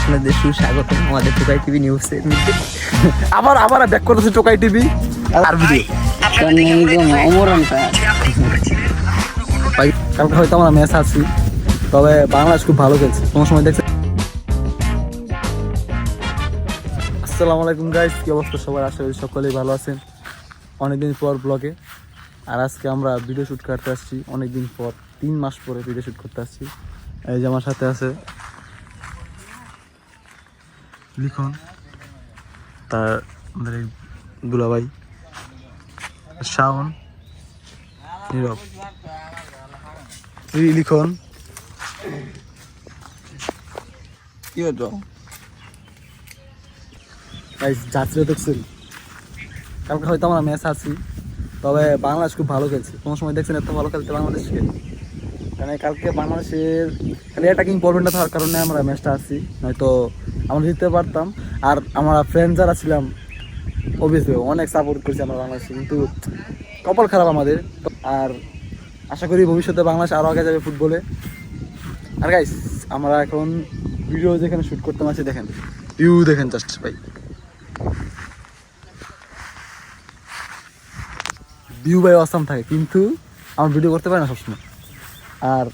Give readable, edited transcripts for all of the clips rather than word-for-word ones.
আপনাদের সুস্বাগত আমাদের টোকাই টিভি নিউজে। আবার ব্যাক করতেছে টোকাই টিভি আর ভিডিও। ভাই কালকে হয়তো আমরা ম্যাচ আছি, তবে বাংলাদেশ খুব ভালো খেলছে। কোনো সময় দেখছে। আসসালামু আলাইকুম গাইস, কি অবস্থা সবার? আশা করি সকলেই ভালো আছেন। অনেকদিন পর ব্লগে, আর আজকে আমরা ভিডিও শ্যুট করতে আসছি। অনেকদিন পর, 3 মাস পরে ভিডিও শ্যুট করতে আসছি। এই যে আমার সাথে আছে লিখন, তার আমাদের এই দুলাভাই শাওন, নীরব, লিখন। কি হতো যাত্রী দেখছেন, কালকে হয়তো আমরা ম্যাচ আছি, তবে বাংলাদেশ খুব ভালো খেলছে। কোনো সময় দেখছেন এত ভালো খেলতে বাংলাদেশকে? কারণ কালকে বাংলাদেশের খালি অ্যাটাকিং প্রবলেমটা থাকার কারণে আমরা ম্যাচটা আছি, নয়তো আমরা জিততে পারতাম। আর আমরা ফ্রেন্ড যারা ছিলাম অবভিয়াসলি অনেক সাপোর্ট করেছি আমরা বাংলাদেশে, কিন্তু কপাল খারাপ আমাদের। আর আশা করি ভবিষ্যতে বাংলাদেশ আরও আগে যাবে ফুটবলে। আর গাইস, আমরা এখন ভিডিও যেখানে শ্যুট করতে আসছি, দেখেন ভিউ, দেখেন জাস্ট ভাই, ভিউ ভাই অসাম থাকে, কিন্তু আমরা ভিডিও করতে পারি না সবসময়। আর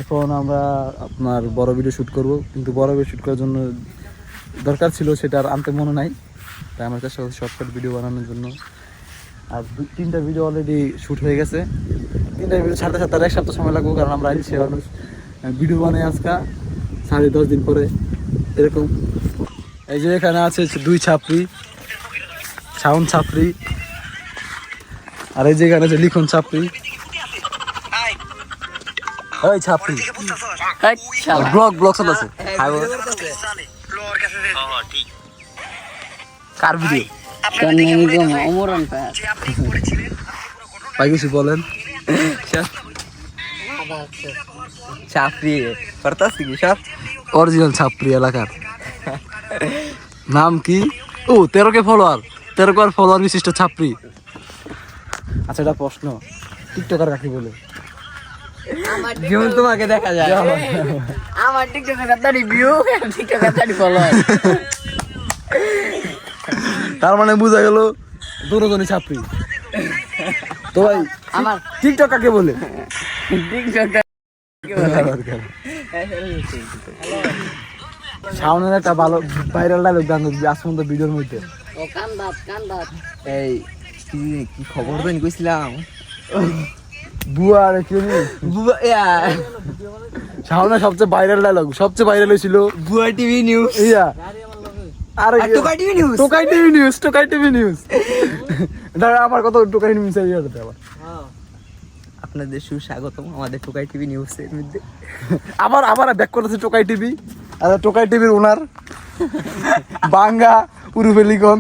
এখন আমরা আপনার বড় ভিডিও শ্যুট করব, কিন্তু বড় ভিডিও শ্যুট করার জন্য দরকার ছিল, সেটা আর আনতে মনে নাই। তাই আমরা চেষ্টা করছি শর্টকাট ভিডিও বানানোর জন্য। আর 3টা ভিডিও অলরেডি শ্যুট হয়ে গেছে। 3টা ভিডিও ছাড়তে আর 1 সপ্তাহ সময় লাগবে, কারণ আমরা আইছি মানুষ ভিডিও বানাই আজকে 10.5 দিন পরে এরকম। এই যে এখানে আছে 2 ছাপরি, শাওন ছাপরি, আর এই যে এখানে আছে লিখন ছাপরি। ওই ছাপরি ব্লগ চলতেছে। কার ভিডিও? ভাই কিছু বলেন। চাকরি করতেছি কি সব অরিজিনাল ছাপরি এলাকার। নাম কি? ও 13K ফলোয়ার, 13K ফলোয়ার বিশিষ্ট ছাপরি। আচ্ছা, এটা প্রশ্ন, টিকটকার কাকে বলে? ভিউ তোমাকে দেখা যায়। আমার টিকটকে কতটি ভিউ, টিকটকে কতটি ফলোয়ার। তার মানে বোঝা গেল দুজনই ছাপরি। তো ভাই আমার টিকটক কাকে বলে? টিকটক শাওনের একটা ভালো ভাইরাল ডায়লগ গান আসুন তো ভিডিওর মধ্যে। ও কান্দাত এই কি খবর দেন কইছিলাম বুয়া আর কি জানি, বুয়া শাওনের সবচেয়ে ভাইরাল ডায়লগ, সবচেয়ে ভাইরাল হয়েছিল বুয়া টিভি নিউজ। ইয়া আর টোকাই টিভি নিউজ, টোকাই টিভি নিউজ, টোকাই টিভি নিউজ। দাঁড়া, আমার কত টোকাই নিউজ চাই আবার। আপনাদের সুস্বাগতম আমাদের টোকাই টিভি নিউজের মধ্যে। আবার ব্যাক করতেছে টোকাই টিভি। আর টোকাই টিভির ওনার বাঙ্গা উরুফে লিখন।